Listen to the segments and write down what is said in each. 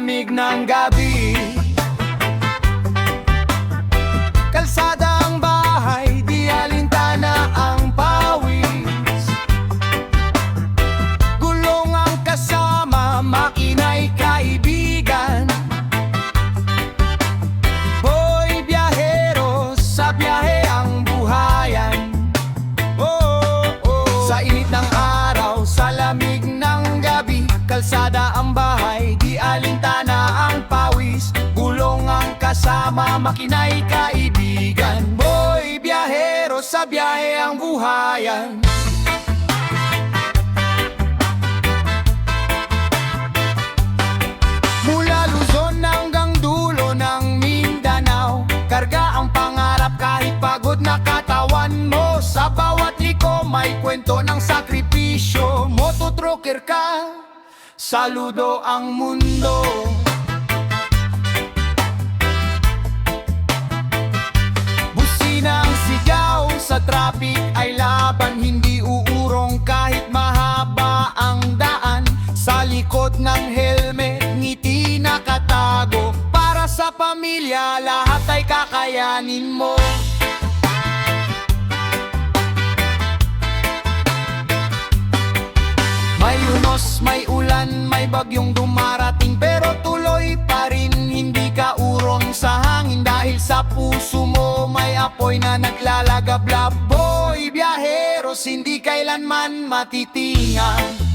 lamig ng gabi. Kalsada ang bahay, di alintana ang pawis. Gulong ang kasama, makina'y kaibigan. Boy biyahero, sa biyahe ang buhayan. Sa init ng araw, sa lamig ng gabi, kalsada ang bahay, di alintana ang pawis. Gulong ang kasama, makina'y kaibigan. Boy biyahero, sa biyahe ang buhayan. Mula Luzon hanggang dulo ng Mindanao, karga ang pangarap kahit pagod na katawan mo. Sa bawat liko may kwento ng sakripisyo. Mototrucker ka, saludo ang mundo. Busina ang sigaw, sa traffic ay laban. Hindi uurong kahit mahaba ang daan. Sa likod ng helmet, ngiti nakatago. Para sa pamilya, lahat ay kakayanin mo. May unos, may ulan, may bagyong dumarating, pero tuloy pa rin, hindi ka urong sa hangin. Dahil sa puso mo may apoy na naglalagablab. Boy biyaheros, hindi kailanman matitingan.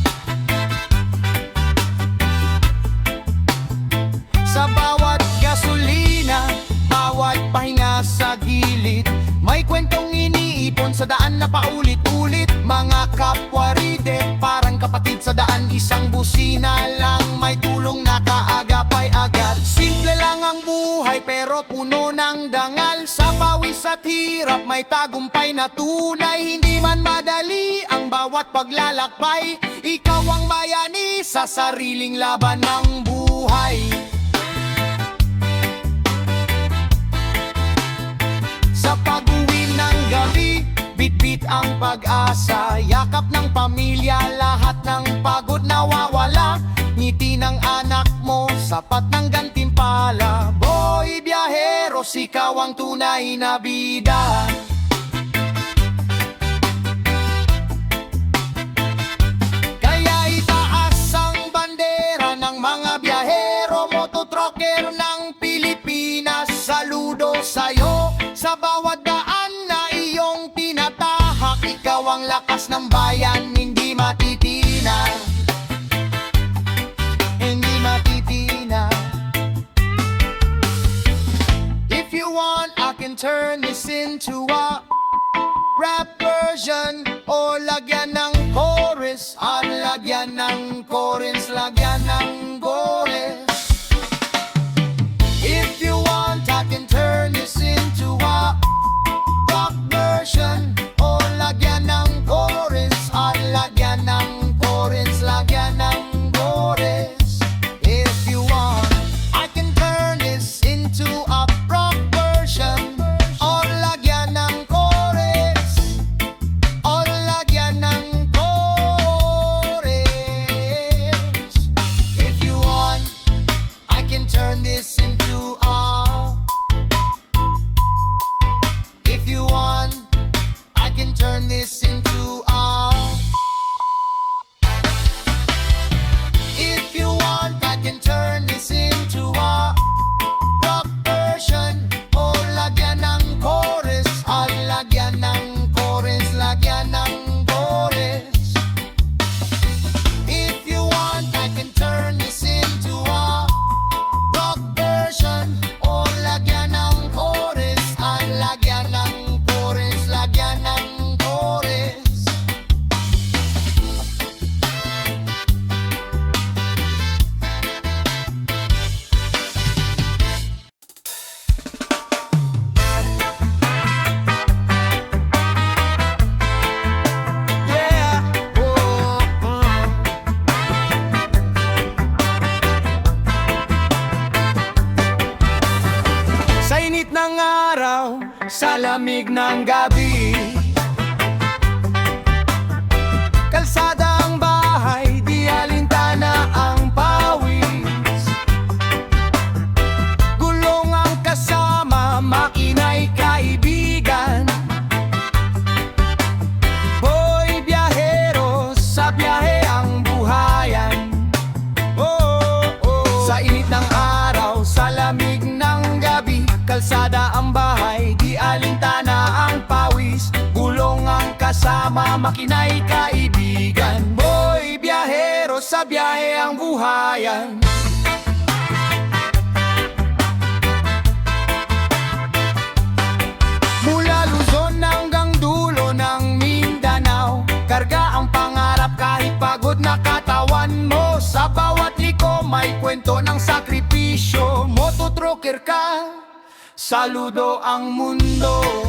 Sa bawat gasolina, bawat pahinga sa gilid, may kwentong iniipon sa daan na paulit-ulit. Mga kapwa rider, parang kapatid sa daan. Isang busina lang, may tulong na kaagapay agad. Simple lang ang buhay pero puno ng dangal. Sa pawis at hirap may tagumpay na tunay. Hindi man madali ang bawat paglalakbay. Ikaw ang bayani sa sariling laban ng buhay. Sa pag-uwi ng gabi, bit-bit ang pag-asa. Yakap ng pamilya, lahat ng pagod nawawala. Ngiti ng anak mo, sapat ng gantimpala. Boy biyahero, ikaw ang tunay na bida. Kaya itaas ang bandera ng mga biyahero. Mototrucker ng Pilipinas, saludo sa'yo. Sa bawat daan na iyong tinatahak, ikaw ang lakas ng bayan, hindi matitina. Hindi matitina. If you want, I can turn this into a rap version. O lagyan ng chorus, lagyan ng chorus, lagyan ng chorus. If you want, I can turn this into a rock version. O lagyan ng chorus, lagyan ng chorus, lagyan ng chorus. If you want, I can turn this into a rock version. O lagyan ng chorus, o lagyan ng chorus. If you want, I can turn this into a. If you want, I can turn this into a. If you want, I can turn this into a rock version. O lagyan ng chorus, lagyan ng chorus, lagyan ng chorus. If you want, I can turn this into a rock version. O lagyan ng chorus, lagyan ng chorus, lagyan ng chorus. Yeah, Sa init ng araw, sa lamig ng gabi, kalsada ang bahay, di alintana ang pawis. kasama, makina'y kaibigan. Boy, biyahero, sa biyahe ang buhayan. Mula Luzon hanggang dulo ng Mindanao, karga ang pangarap kahit pagod na katawan mo. Sa bawat liko may kwento ng sakripisyo. Mototrucker ka, saludo ang mundo.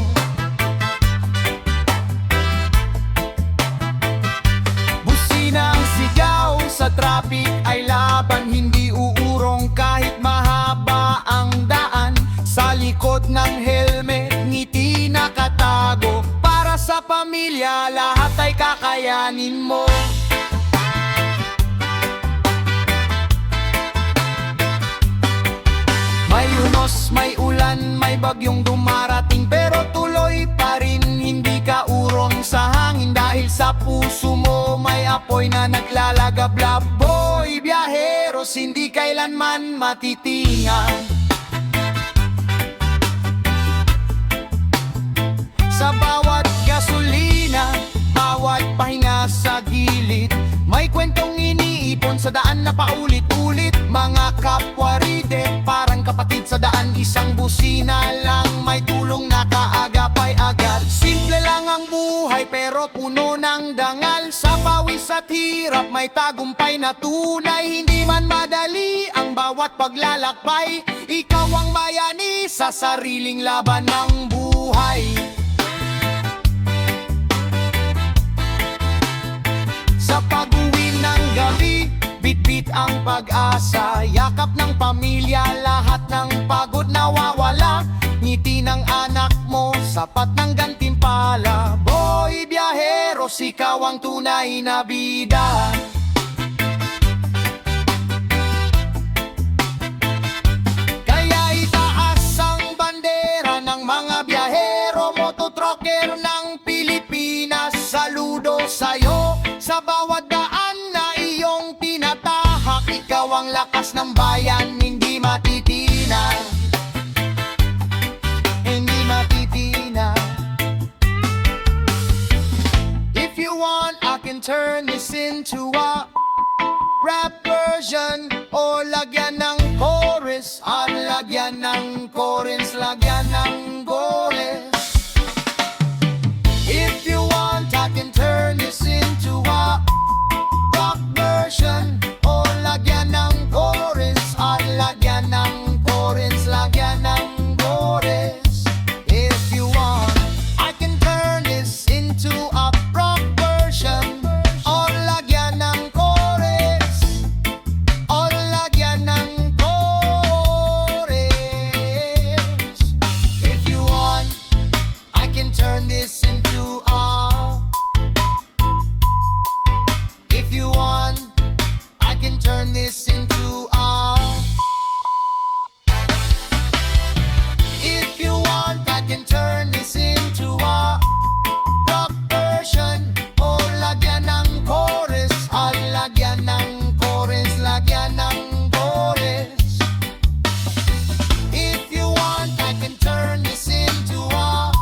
Busina ang sigaw, sa traffic ay laban. Hindi uurong kahit mahaba ang daan. Sa likod ng helmet, ngiti nakatago. Para sa pamilya, lahat ay kakayanin mo. May unos, may ulan, may bagyong dumarating, pero tuloy pa rin, hindi ka urong sa hangin. Dahil sa puso mo may apoy na naglalagablab. Boy, biyaheros, hindi kailanman matitingan. Sa bawat gasolina, bawat pahinga sa gilid, may kwentong iniipon sa daan na paulit-ulit. Mga kapwa ride, parang kapatid sa daan. Isang busina lang, may tulong na kaagapay agad. Simple lang ang buhay pero puno ng dangal. Sa pawis at hirap may tagumpay na tunay. Hindi man madali ang bawat paglalakbay. Ikaw ang bayani sa sariling laban ng buhay. Sa pag-uwi ng gabi, bitbit ang pag-asa. Yakap ng pamilya, lahat ng pagod nawawala. Ngiti ng anak mo, sapat ng gantimpala. Boy, biyaheros, ikaw ang tunay na bida. Kaya itaas ang bandera ng mga biyahero, mototrucker ng Pilipinas. Saludo sa'yo sa bawat daan na iyong tinatahak. Ikaw ang lakas ng bayan, hindi matitina. Hindi matitina. If you want, I can turn this into a rap version. O lagyan ng chorus, lagyan ng chorus, lagyan ng chorus. If you want, I can turn this into a rock version. O lagyan ng chorus, lagyan ng chorus, lagyan ng chorus. If you want, I can turn this into a rock version. O lagyan ng chorus, o lagyan ng chorus. If you want, I can turn this into a. If you want, I can turn this into a. If you want, I can turn this into a rock version. O lagyan ng chorus, lagyan ng chorus, lagyan ng chorus. If you want, I can turn this into a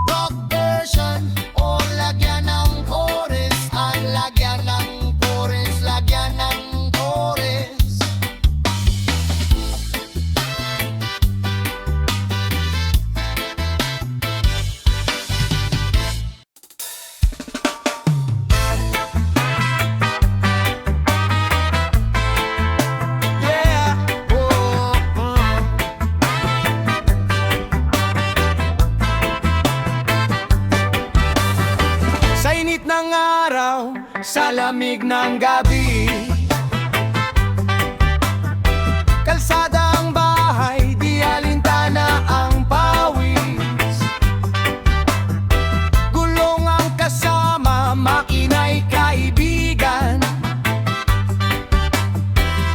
rock version. O lagyan ng chorus, lagyan ng chorus, lagyan ng chorus. Yeah, Sa init ng araw, sa lamig ng gabi, kalsada ang bahay, di alintana ang pawis. Gulong ang kasama, makina'y kaibigan.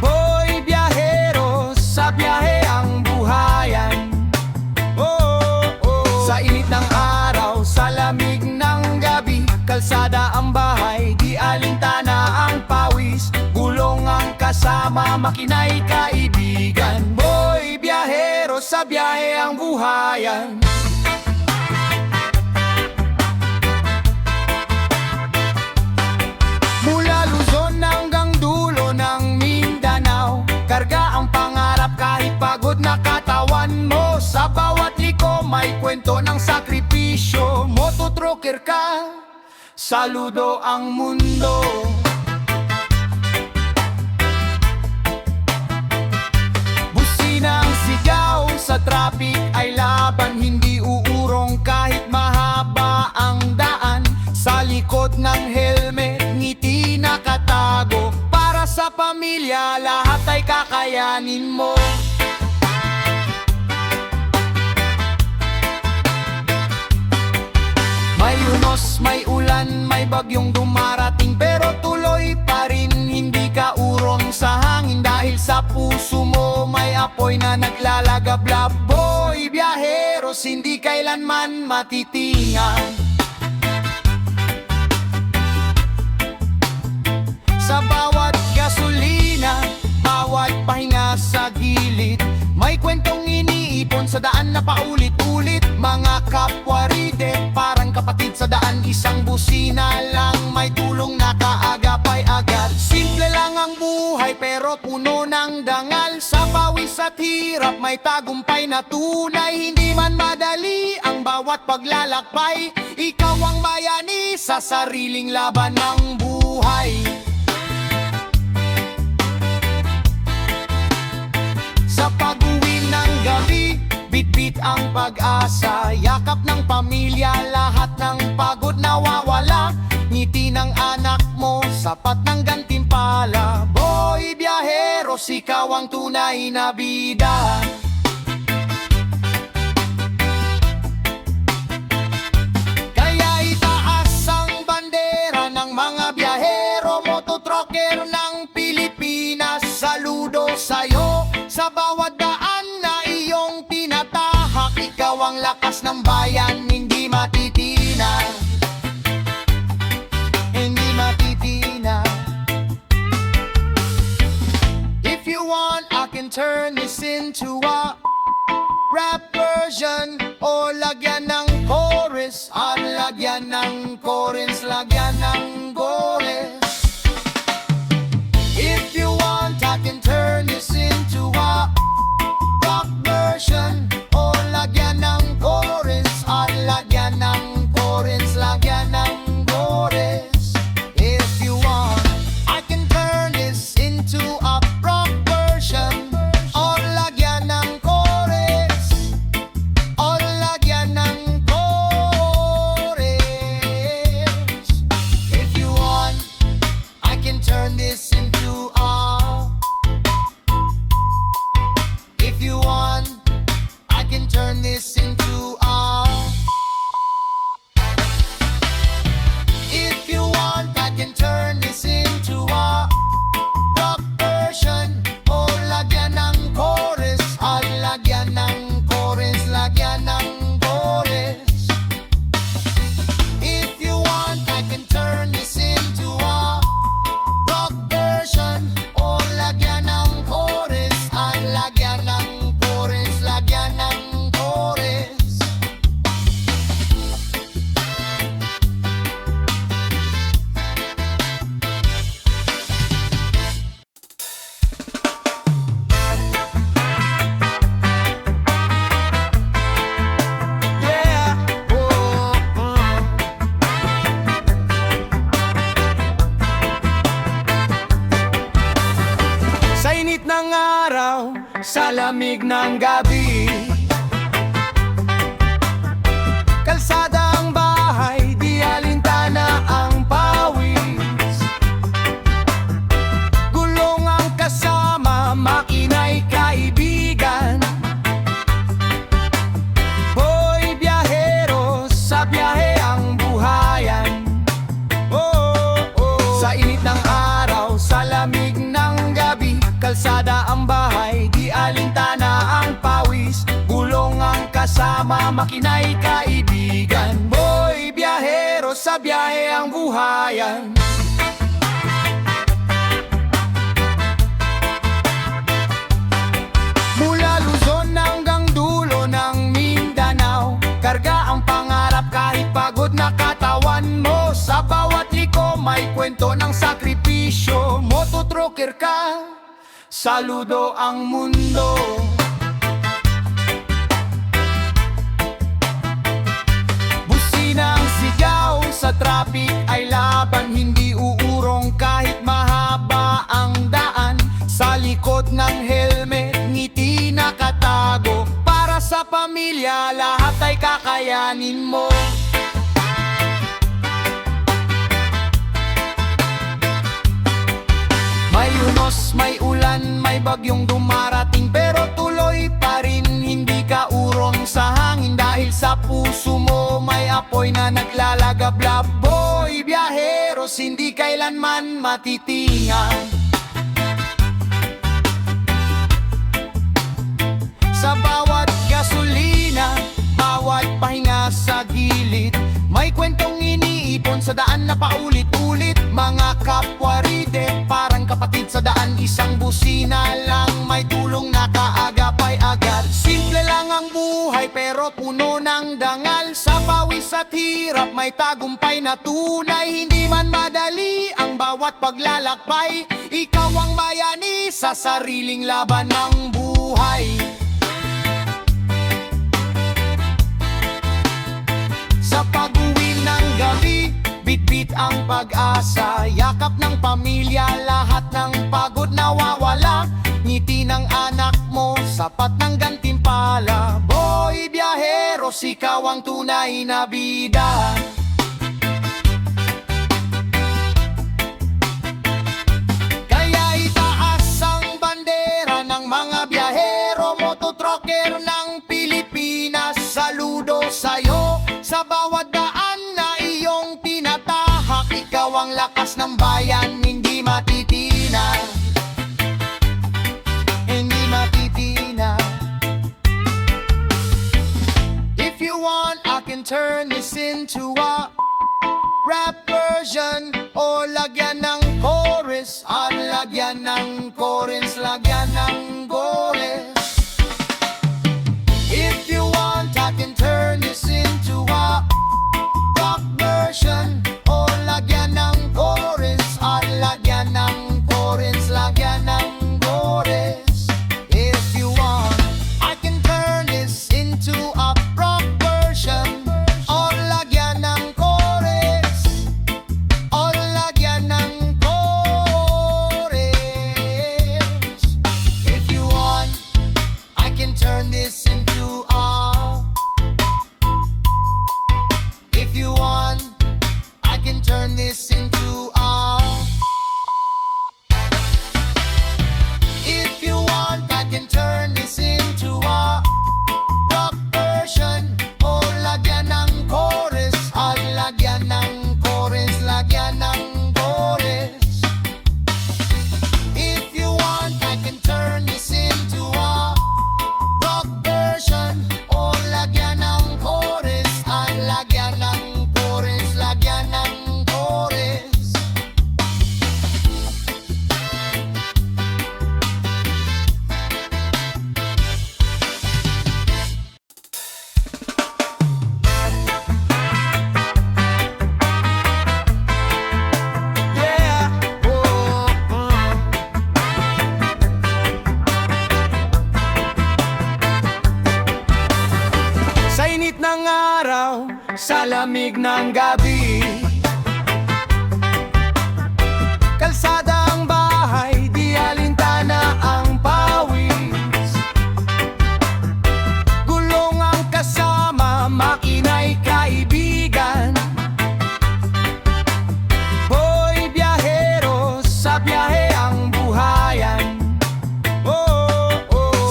Boy, biyahero, sa biyahe ang buhayan. Sa init ng araw, sa lamig ng gabi, kalsada ang bahay, di alintana ang pawis. Gulong ang kasama, makina'y kaibigan. Boy, biyahero, sa biyahe ang buhayan. kwento ng sakripisyo. Mototroker ka, saludo ang mundo. Busina ang sigaw, sa traffic ay laban. Hindi uurong kahit mahaba ang daan. Sa likod ng helmet, ngiti nakatago. Para sa pamilya, lahat ay kakayanin mo. May unos, may ulan, may bagyong dumarating, pero tuloy pa rin, hindi ka urong sa hangin. Dahil sa puso mo may apoy na naglalagablab. Boy, biyaheros, hindi kailanman matitingan. Sa bawat gasolina, bawat pahinga sa gilid, may kwentong iniipon sa daan na paulit-ulit. Mga kapwa rider, parang kapatid sa daan. Isang busina lang, may tulong na kaagapay agad. Simple lang ang buhay pero puno ng dangal. Sa pawis at hirap may tagumpay na tunay. Hindi man madali ang bawat paglalakbay. Ikaw ang bayani sa sariling laban ng buhay. Sa pag-uwi ng gabi, bitbit ang pag-asa. Yakap ng pamilya, lahat ng pagod nawawala. Ngiti ng anak mo, sapat ng gantimpala. Boy, biyaheros, ikaw ang tunay na bida. Kaya itaas ang bandera ng mga biyahero. Mototroker ng Pilipinas, saludo sa'yo. Sa bawat daan na iyong tinatahak, ikaw ang lakas ng bayan, hindi matitina. Hindi matitina. If you want, I can turn this into a rap version. O lagyan ng chorus, lagyan ng chorus, lagyan ng chorus. If you want, I can turn this into a rock version. O lagyan ng chorus, lagyan ng chorus, lagyan ng chorus. If you want, I can turn this into a rock version. O lagyan ng chorus, o lagyan ng chorus. If you want, I can turn this into a. If you want, I can turn this into a. If you want, I can turn this into a rock version. O lagyan ng chorus, lagyan ng chorus, lagyan ng chorus. If you want, I can turn this into a rock version. O lagyan ng chorus, lagyan ng chorus, lagyan ng chorus. Yeah, Sa init ng araw, sa lamig ng gabi, kalsada ang bahay, di alintana ang pawis. Gulong ang kasama, makina'y kaibigan. Boy, biyahero, sa biyahe ang buhayan. Sa init ng araw, sa lamig ng gabi, kalsada ang bahay, di alintana ang pawis. Gulong ang kasama, makina'y kaibigan. Boy, biyahero, sa biyahe ang buhayan. Mula Luzon hanggang dulo ng Mindanao, karga ang pangarap kahit pagod na katawan mo. Sa bawat liko may kwento ng sakripisyo. Mototroker ka, saludo ang mundo. traffic ay laban, hindi uurong kahit mahaba ang daan. Sa likod ng helmet, ngiti nakatago. Para sa pamilya, lahat ay kakayanin mo. May unos, may ulan, may bagyong dumarating, pero tuloy pa rin, hindi ka urong sa hangin. Dahil sa puso mo may apoy na naglalagablab. Boy, biyaheros, hindi kailanman matitingan. Sa bawat gasolina, bawat pahinga sa gilid, may kwentong iniipon sa daan na paulit-ulit. Mga kapwa ride, parang kapatid sa daan. Isang busina lang, may tulong na kaagapay agad. Simple lang ang buhay pero puno ng dangal. Sa pawis at hirap may tagumpay na tunay. Hindi man madali ang bawat paglalakbay, ikaw ang bayani sa sariling laban ng buhay. Sa pag-uwi ng gabi, bitbit ang pag-asa. Yakap ng pamilya, lahat ng pagod nawawala. Ngiti ng anak mo, sapat ng gantimpala. Boy, biyaheros, ikaw ang tunay na bida. Kaya itaas ang bandera ng mga biyahero, mototrucker ng Pilipinas. Saludo sa'yo sa bawat daan na iyong tinatahak. Ikaw ang lakas ng bayan, hindi matitina. Hindi matitina. If you want, I can turn this into a rap version, o lagyan ng chorus. Lagyan ng chorus, lagyan ng chorus. If you want, I can turn this into a rock version, o lagyan ng chorus. Lagyan ng chorus, lagyan ng chorus. If you want, I can turn this into a rock version, o lagyan ng chorus. O lagyan ng chorus. If you want, I can turn this into a. If you want, I can turn this into a. If you want, I can turn this into a rock version, o lagyan ng chorus. Lagyan ng chorus, lagyan ng chorus. If you want, I can turn this into a rock version, o lagyan ng chorus. Lagyan ng chorus, lagyan ng chorus. Yeah, Sa init ng araw, sa lamig ng gabi, kalsada ang bahay, di alintana ang pawis. Gulong ang kasama, makina'y kaibigan. Boy, biyahero, sa biyahe ang buhayan.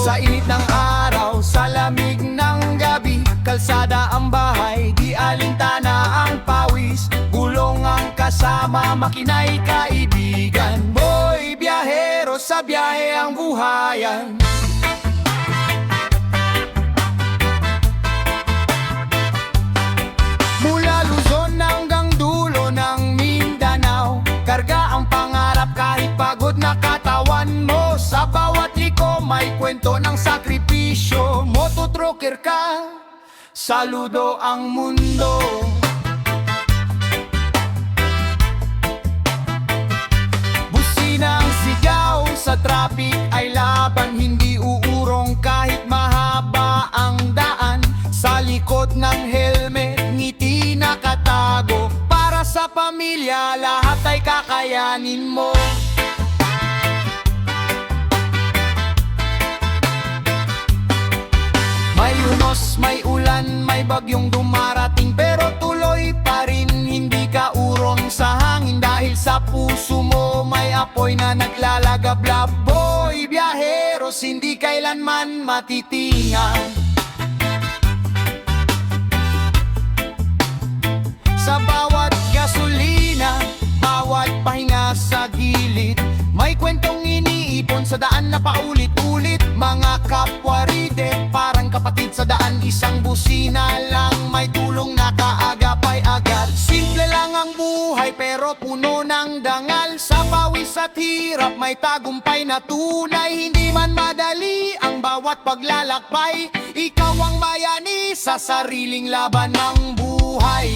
Sa init ng araw, sa lamig ng gabi, kalsada ang bahay, di alintana ang pawis. Gulong ang kasama, makina'y kaibigan. Boy, biyahero, sa biyahe ang buhayan. Mula Luzon hanggang dulo ng Mindanao, karga ang pangarap kahit pagod na katawan mo. Sa bawat liko may kwento ng sakripisyo. Mototrucker ka, saludo ang mundo. Businang sigaw, sa traffic ay laban, hindi uurong kahit mahaba ang daan. Sa likod ng helmet, ngiti nakatago. Para pamilya, lahat ay kakayanin mo. May unos, may ulan, may bagyong dumarating, pero tuloy pa rin, hindi ka urong sa hangin. Dahil sa puso mo may apoy na naglalagablab. Boy, biyaheros, hindi kailanman matitingan. Sa bawat gasolina, bawat pahinga sa gilid, may kwentong iniipon sa daan na paulit-ulit. Mga kapwa ride, parang kapatid sa daan. Isang busina lang, may tulong na kaagapay agad. Simple lang ang buhay pero puno ng dangal. Sa pawis at hirap may tagumpay na tunay. Hindi man madali ang bawat paglalakbay, ikaw ang bayani sa sariling laban ng buhay.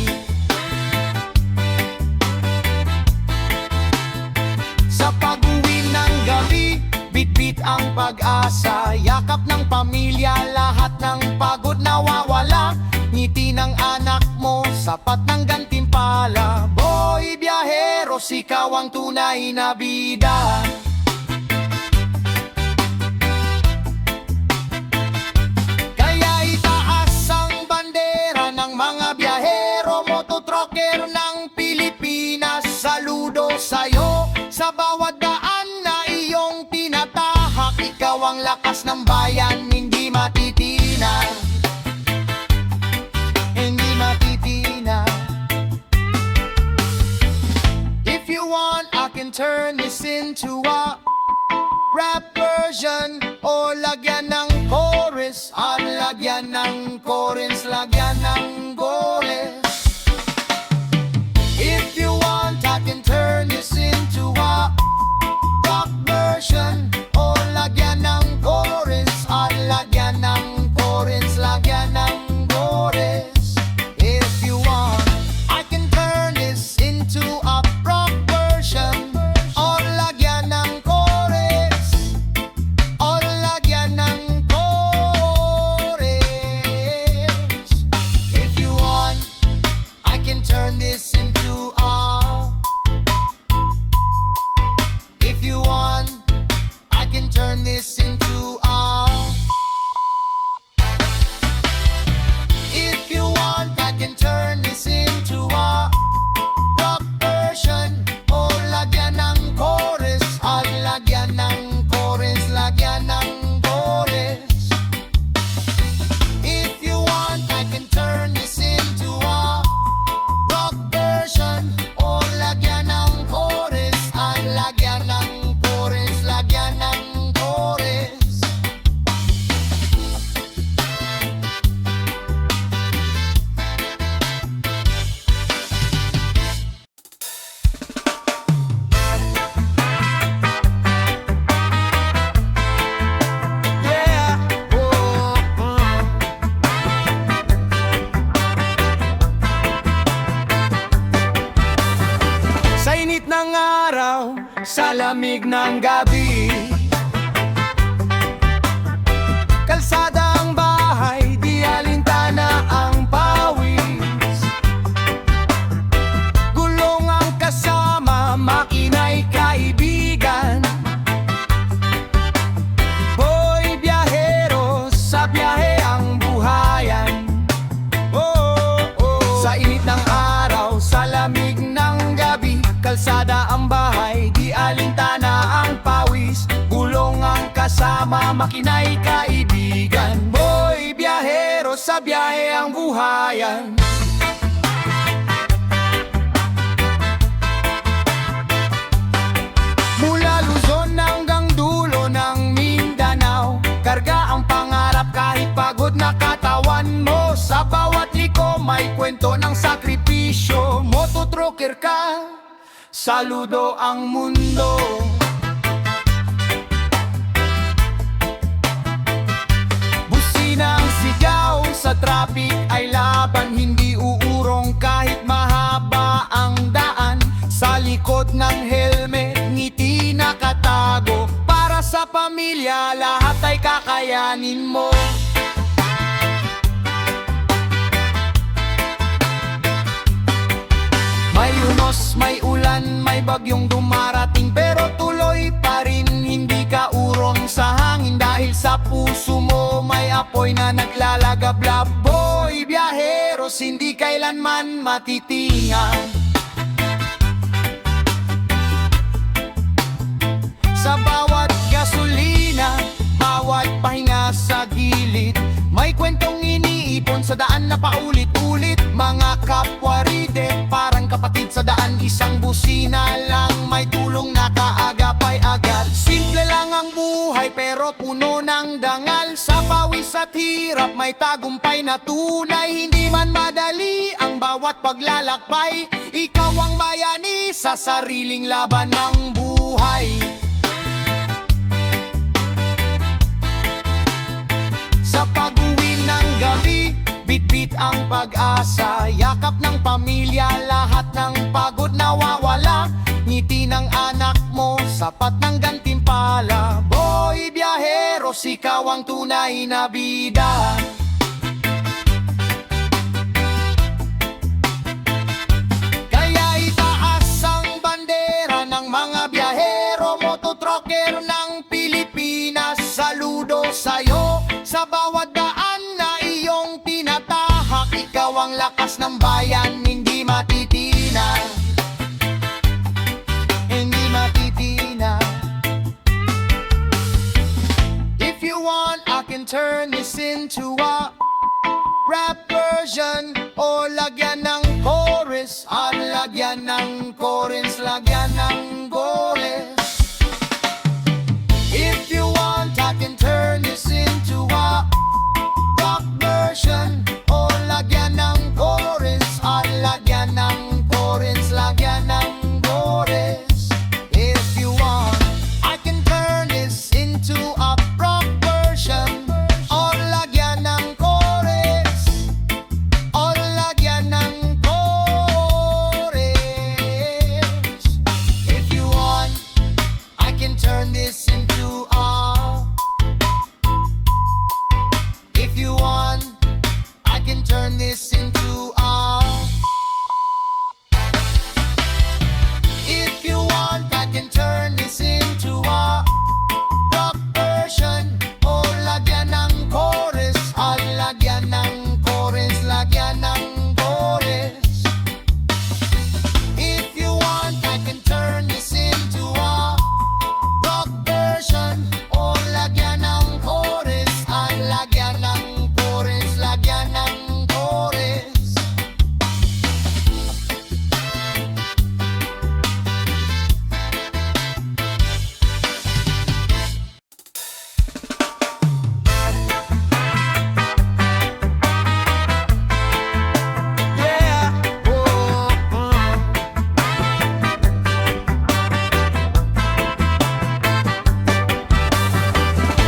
Sa pag-uwi ng gabi, bitbit ang pag-asa. Yakap ng pamilya, lahat ng pagod nawawala. Ngiti ng anak mo, sapat ng gantimpala. Boy, biyaheros, ikaw ang tunay na bida. Kaya itaas ang bandera ng mga biyahero, mototrucker ng Pilipinas. Saludo sa'yo sa bawat daan na iyong tinatahak. Ikaw ang lakas ng bayan, hindi matitina. Hindi matitina. If you want, I can turn this into a rap version, o lagyan ng chorus. Lagyan ng chorus, lagyan ng chorus. If you want, I can turn this into a rock version, o lagyan ng chorus. Lagyan ng chorus, lagyan ng chorus. If you want, I can turn this into a rock version, o lagyan ng chorus. O lagyan ng chorus. If you want, I can turn this into a. If you want, I can turn this into a. If you want, I can turn this into a rock version, o lagyan ng chorus. Lagyan ng chorus, lagyan ng chorus. If you want, I can turn this into a rock version, o lagyan ng chorus. Lagyan ng chorus, lagyan ng chorus. Yeah, Sa init ng araw, sa lamig ng gabi, kalsada ang bahay, di alintana ang pawis. Gulong ang kasama, makina'y kaibigan. Boy, biyahero, sa biyahe ang buhayan. Sa init ng araw, sa lamig ng gabi, kalsada ang bahay, di alintana ang pawis. Gulong ang kasama, makina'y kaibigan. Boy, biyahero, sa biyahe ang buhayan. Mula Luzon hanggang dulo ng Mindanao, karga ang pangarap kahit pagod na katawan mo. Sa bawat liko may kwento ng sakripisyo. Mototrucker ka, saludo ang mundo. Businang sigaw sa traffic ay laban, hindi uurong kahit mahaba ang daan. Sa likod ng helmet, ngiti nakatago. Para sa pamilya, lahat ay kakayanin mo. May unos, unos, may ulan, may bagyong dumarating, pero tuloy pa rin hindi ka urong sa hangin. Dahil sa puso mo may apoy na naglalagablab. Boy, biyaheros, hindi kailanman matitingan. Sa bawat gasolina, bawat pahinga sa gilid, may kwentong iniipon sa daan na paulit-ulit. Mga kapwa ride, parang kapatid sa daan. Isang busina lang, may tulong na kaagapay agad. Simple lang ang buhay pero puno ng dangal. Sa pawis at hirap may tagumpay na tunay. Hindi man madali ang bawat paglalakbay, ikaw ang bayani sa sariling laban ng buhay. Sa pag-uwi ng gabi, bit-bit ang pag-asa. Yakap ng pamilya, lahat ng pagod nawawala. Ngiti ng anak mo, sapat ng gantimpala. Boy, biyaheros, ikaw ang tunay na bida. Kaya itaas ang bandera ng mga biyahero, mototroker ng Pilipinas. Saludo sa'yo sa bawat daan na iyong tinatahak. Ikaw ang lakas ng bayan, hindi matitina. Hindi matitina. If you want, I can turn this into a rap version, o lagyan ng chorus. Lagyan ng chorus, lagyan ng chorus. If you want, I can turn this into a rock version, o lagyan ng chorus. Lagyan ng chorus, lagyan ng chorus. If you want, I can turn this into a rock version, o lagyan ng chorus. O lagyan ng chorus. If you want, I can turn this into a. If you want, I can turn this into a. If you want, I can turn this into a rock version, o lagyan ng chorus. Lagyan ng chorus, lagyan ng chorus. If you want, I can turn this into a rock version, o lagyan ng chorus. Lagyan ng chorus, lagyan ng chorus. Yeah,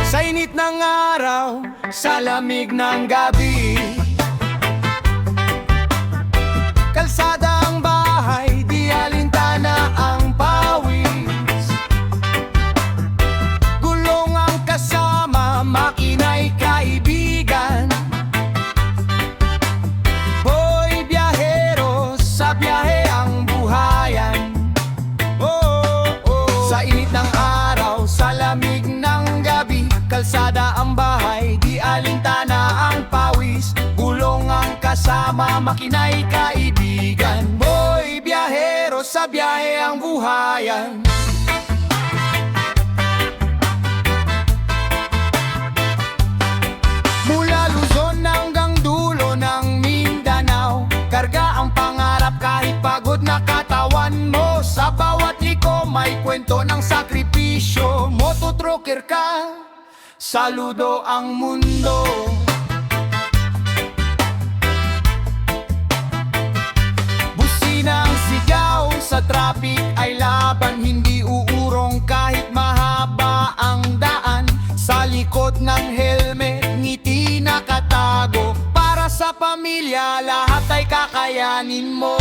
Sa init ng araw, sa lamig ng gabi, kalsada ang bahay, di alintana ang pawis. Gulong ang kasama, makina'y kaibigan. Boy, biyaheros, sa biyahe ang buhayan. Sa init ng araw, sa lamig ng gabi, kalsada ang bahay, di alintana ang pawis. Gulong ang kasama, makina'y kaibigan. Boy, biyahero, sa biyahe ang buhayan. Mula Luzon hanggang dulo ng Mindanao, karga ang pangarap kahit pagod na katawan mo. Sa bawat liko may kwento ng sakripisyo. Mototroker ka, saludo ang mundo. Busina ang sigaw, sa traffic ay laban. Hindi uurong kahit mahaba ang daan. Sa likod ng helmet, ngiti nakatago. Para sa pamilya, lahat ay kakayanin mo.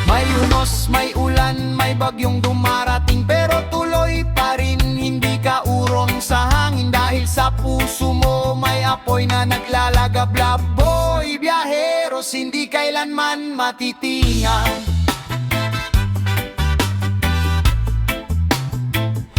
May unos, may ulan, may bagyong dumarating, pero tuloy pa rin hindi ka urong sa hangin. Dahil Dahil sa puso mo may apoy na naglalagablab. Boy, biyaheros, hindi kailanman matitingan.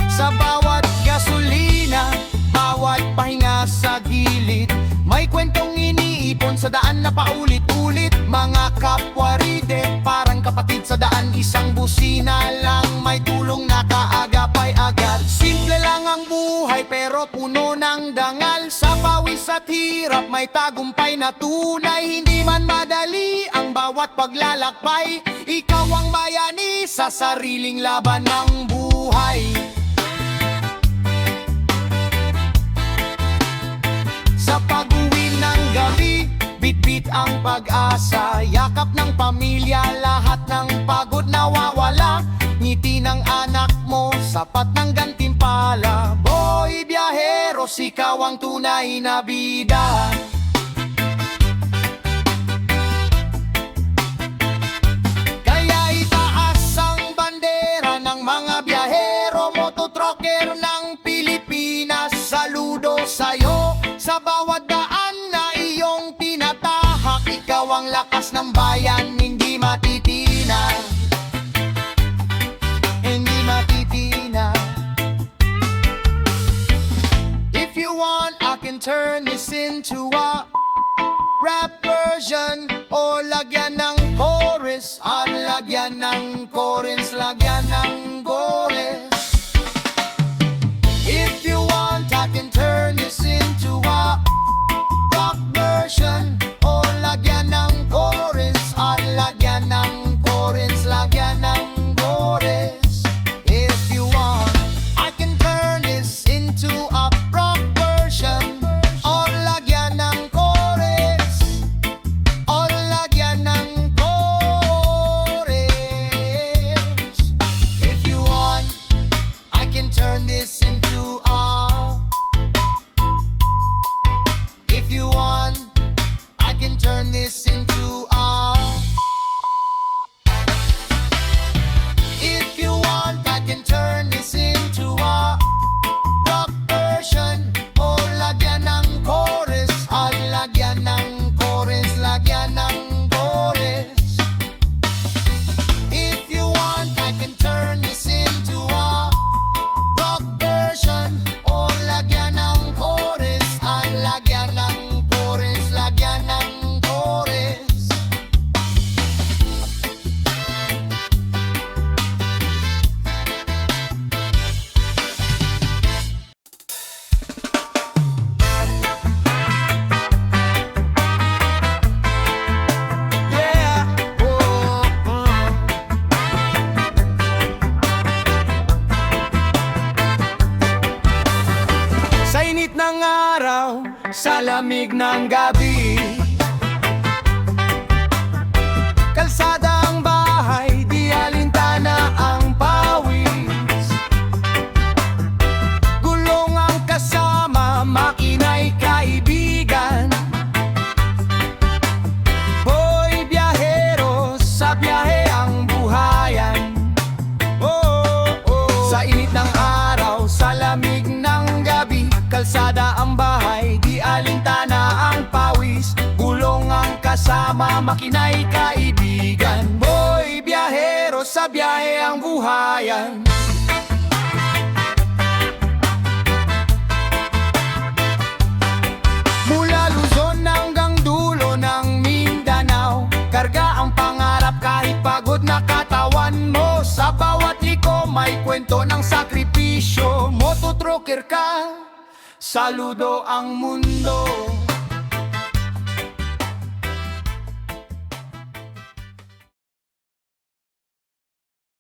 Sa bawat gasolina, bawat pahinga sa gilid, may kwentong iniipon sa daan na paulit-ulit. Mga kapwa ride, parang kapatid sa daan. Isang busina lang, may tulong na kaagapay agad. Simple lang ang buhay pero puno ng dangal. Sa pawis at hirap may tagumpay na tunay. Hindi man madali ang bawat paglalakbay, ikaw ang bayani sa sariling laban ng buhay. Sa pag-uwi ng gabi, bitbit ang pag-asa. Yakap ng pamilya, lahat ng pagod nawawala. Ngiti ng anak mo, sapat ng gantimpala. Boy, biyaheros, ikaw ang tunay na bida. Kaya itaas ang bandera ng mga biyahero, mototrucker ng Pilipinas. Saludo sa'yo sa bawat daan na iyong tinatahak. Ikaw ang lakas ng bayan, hindi matitina. Hindi matitina. If you want, I can turn this into a rap version, o lagyan ng chorus. Lagyan ng chorus, lagyan ng chorus. If you want, I can turn this into a rock version, o lagyan ng chorus. Lagyan ng chorus, lagyan ng chorus. If you want, I can turn this into a rock version, o lagyan ng chorus. O lagyan ng chorus. If you want, I can turn this into a. If you want, I can turn this into a. If you want, I can turn this into a rock version, o lagyan ng chorus. Lagyan ng chorus, lagyan ng chorus. If you want, I can turn this into a rock version, o lagyan ng chorus. Lagyan ng chorus, lagyan ng chorus. Yeah, Sa init ng araw, sa lamig ng gabi, kalsada ang bahay, di alintana ang pawis. Gulong ang kasama, makina'y kaibigan. Boy, biyahero, sa biyahe ang buhayan. Sa init ng araw, sa lamig ng gabi, kalsada ang bahay, di alintana ang pawis. Gulong ang kasama, makina'y kaibigan. Boy, biyahero, sa biyahe ang buhayan. Mula Luzon hanggang dulo ng Mindanao, karga ang pangarap kahit pagod na katawan mo. Sa bawat liko may kwento ng sakripisyo. Mototrucker ka, saludo ang mundo.